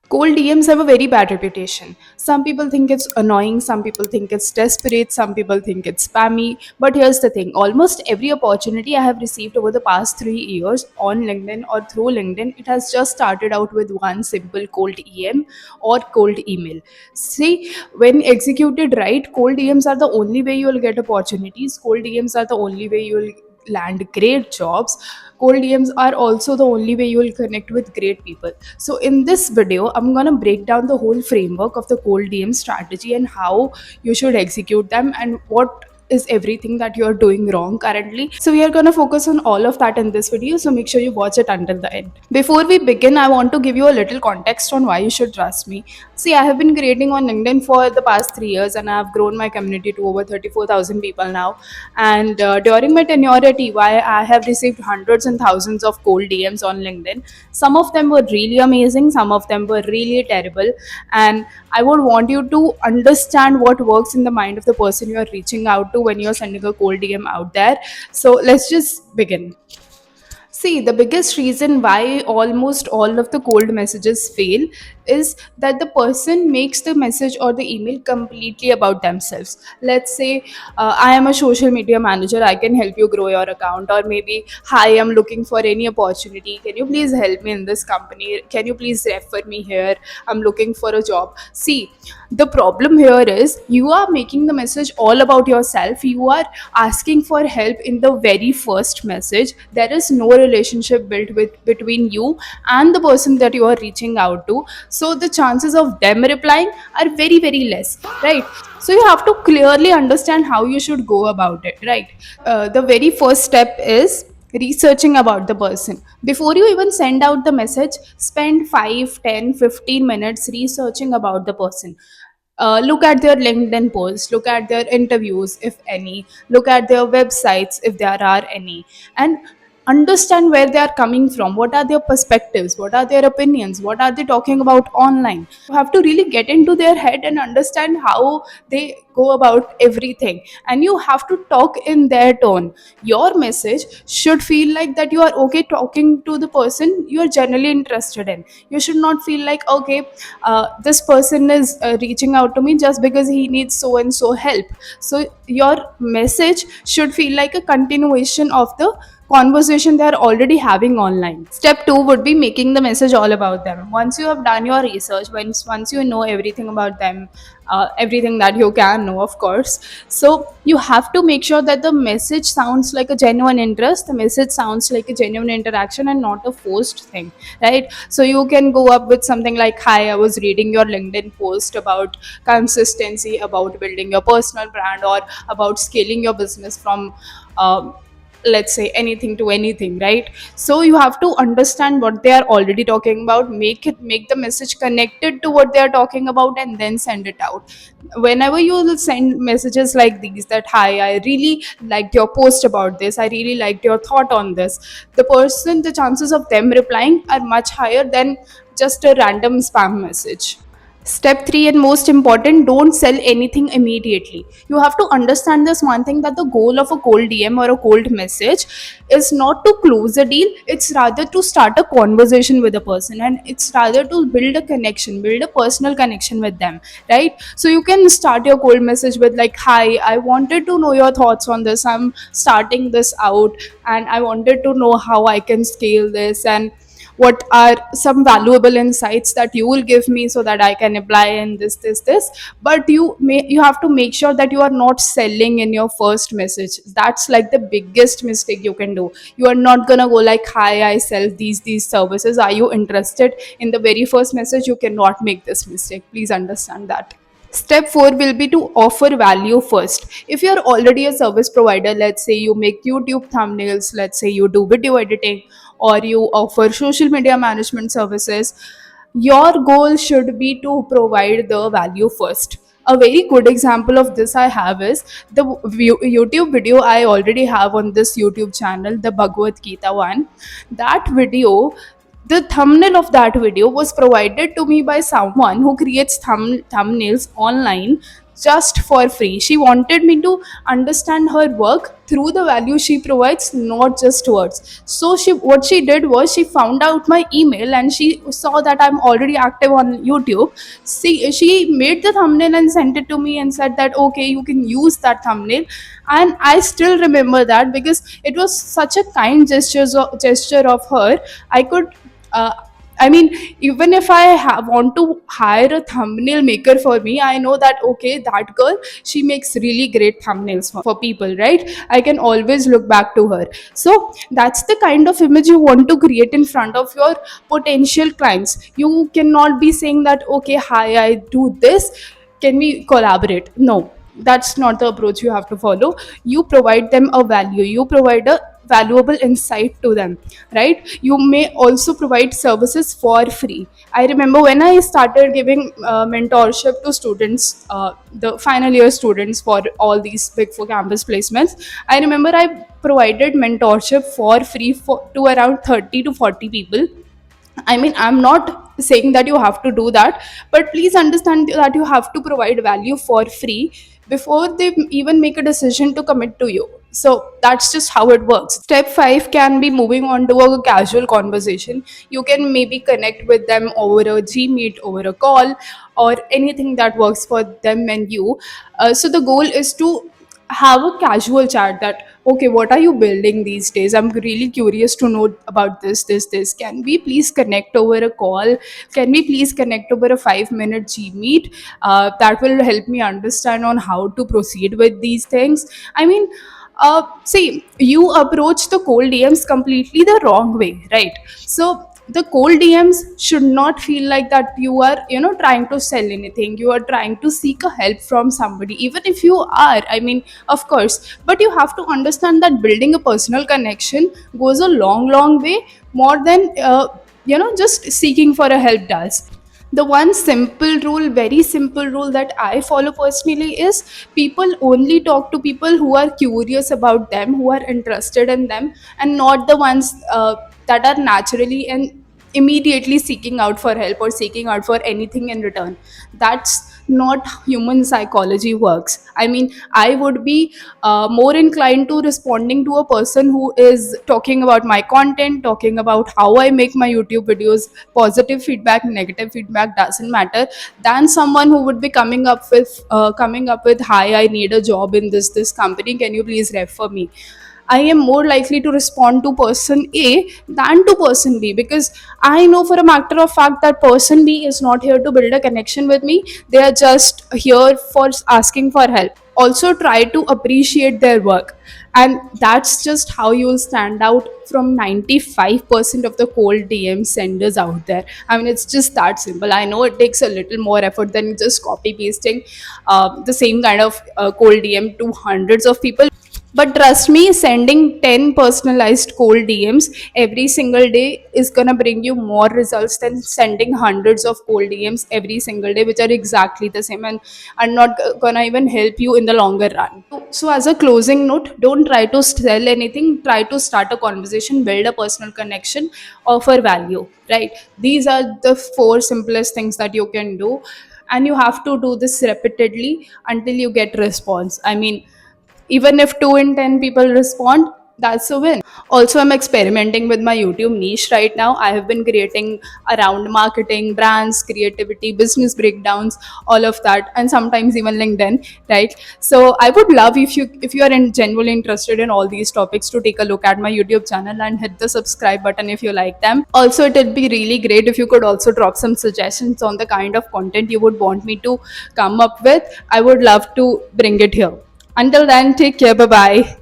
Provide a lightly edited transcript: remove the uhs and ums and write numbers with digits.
Cold DMs have a very bad reputation. Some people think it's annoying, some people think it's desperate, some people think it's spammy. But here's the thing, almost every opportunity I have received over the past 3 years on LinkedIn or through LinkedIn, it has just started out with one simple cold EM or cold email. See, when executed right, cold DMs are the only way you'll get opportunities, cold DMs are the only way you'll land great jobs. Cold DMs are also the only way you will connect with great people. So in this video, I'm gonna break down the whole framework of the cold DM strategy and how you should execute them and what is everything that you're doing wrong currently. So we are gonna focus on all of that in this video. So make sure you watch it until the end. Before we begin, I want to give you a little context on why you should trust me. See, I have been creating on LinkedIn for the past 3 years and I have grown my community to over 34,000 people now. And during my tenure at EY, I have received hundreds and thousands of cold DMs on LinkedIn. Some of them were really amazing, some of them were really terrible. And I would want you to understand what works in the mind of the person you are reaching out to when you're sending a cold DM out there. So let's just begin. See, the biggest reason why almost all of the cold messages fail is that the person makes the message or the email completely about themselves. Let's say, I am a social media manager, I can help you grow your account, or maybe, hi, I'm looking for any opportunity. Can you please help me in this company? Can you please refer me here? I'm looking for a job. See, the problem here is you are making the message all about yourself. You are asking for help in the very first message. There is no relationship built with between you and the person that you are reaching out to, so the chances of them replying are very very less, right? So you have to clearly understand how you should go about it, right? The very first step is researching about the person. Before you even send out the message, spend 5, 10, 15 minutes researching about the person. Look at their LinkedIn posts, look at their interviews, if any, look at their websites, if there are any, and understand where they are coming from. What are their perspectives? What are their opinions? What are they talking about online? You have to really get into their head and understand how they go about everything. And you have to talk in their tone. Your message should feel like that you are okay talking to the person you are genuinely interested in. You should not feel like, okay, this person is reaching out to me just because he needs so and so help. So your message should feel like a continuation of the conversation they are already having online. Step 2 would be making the message all about them. Once you have done your research, once you know everything about them, everything that you can know, of course, so you have to make sure that the message sounds like a genuine interest, the message sounds like a genuine interaction and not a forced thing, right? So you can go up with something like, hi, I was reading your LinkedIn post about consistency, about building your personal brand, or about scaling your business from um, let's say anything to anything, right? So you have to understand what they are already talking about, make the message connected to what they are talking about, and then send it out. Whenever you will send messages like these, that, hi, I really liked your post about this, I really liked your thought on this, the chances of them replying are much higher than just a random spam message. Step 3 and most important, don't sell anything immediately. You have to understand this one thing, that the goal of a cold DM or a cold message is not to close a deal, it's rather to start a conversation with a person, and it's rather to build a connection, build a personal connection with them, right? So you can start your cold message with like, hi, I wanted to know your thoughts on this, I'm starting this out and I wanted to know how I can scale this, and what are some valuable insights that you will give me so that I can apply in this. But you have to make sure that you are not selling in your first message. That's like the biggest mistake you can do. You are not gonna go like, hi, I sell these services, are you interested? In the very first message, you cannot make this mistake, please understand that. Step 4 will be to offer value first. If you're already a service provider, let's say you make YouTube thumbnails, let's say you do video editing, or you offer social media management services, your goal should be to provide the value first. A very good example of this I have is the YouTube video I already have on this YouTube channel, the Bhagavad Gita one. That video, the thumbnail of that video was provided to me by someone who creates thumbnails online. just for free. She wanted me to understand her work through the value she provides, not just words. So what she did was she found out my email and she saw that I'm already active on YouTube. She made the thumbnail and sent it to me and said that okay, you can use that thumbnail. And I still remember that because it was such a kind gesture of her. I could uh, I mean, even if want to hire a thumbnail maker for me, I know that okay, that girl, she makes really great thumbnails for people, right? I can always look back to her. So that's the kind of image you want to create in front of your potential clients. You cannot be saying that okay, hi, I do this. Can we collaborate? No, that's not the approach you have to follow. You provide them a value. You provide a valuable insight to them, right? You may also provide services for free. I remember when I started giving mentorship to students, the final year students for all these big four campus placements. I remember I provided mentorship for free to around 30 to 40 people. I mean, I'm not saying that you have to do that, but please understand that you have to provide value for free before they even make a decision to commit to you. So that's just how it works. Step 5 can be moving on to a casual conversation. You can maybe connect with them over a Gmeet, over a call, or anything that works for them and you. So the goal is to have a casual chat that okay, what are you building these days? I'm really curious to know about this. Can we please connect over a call? Can we please connect over a 5 minute Gmeet? That will help me understand on how to proceed with these things. I mean, see, you approach the cold DMs completely the wrong way, right? So the cold DMs should not feel like that you are, trying to sell anything. You are trying to seek a help from somebody. Even if you are, I mean, of course, but you have to understand that building a personal connection goes a long way more than just seeking for a help does. The one simple rule, very simple rule that I follow personally is people only talk to people who are curious about them, who are interested in them, and not the ones that are naturally and immediately seeking out for help or seeking out for anything in return. That's not human psychology works. I mean, I would be more inclined to responding to a person who is talking about my content, talking about how I make my YouTube videos, positive feedback, negative feedback, doesn't matter, than someone who would be coming up with hi, I need a job in this company, can you please refer me? I am more likely to respond to person A than to person B, because I know for a matter of fact that person B is not here to build a connection with me. They are just here for asking for help. Also, try to appreciate their work. And that's just how you will stand out from 95% of the cold DM senders out there. I mean, it's just that simple. I know it takes a little more effort than just copy pasting the same kind of cold DM to hundreds of people, but trust me, sending 10 personalized cold DMs every single day is gonna bring you more results than sending hundreds of cold DMs every single day, which are exactly the same and are not gonna even help you in the longer run. So, as a closing note, don't try to sell anything, try to start a conversation, build a personal connection, offer value, right? These are the four simplest things that you can do. And you have to do this repeatedly until you get response. I mean, even if 2 in 10 people respond, that's a win. Also, I'm experimenting with my YouTube niche right now. I have been creating around marketing, brands, creativity, business breakdowns, all of that, and sometimes even LinkedIn, right? So I would love if you are genuinely interested in all these topics to take a look at my YouTube channel and hit the subscribe button if you like them. Also, it would be really great if you could also drop some suggestions on the kind of content you would want me to come up with. I would love to bring it here. Until then, take care. Bye bye.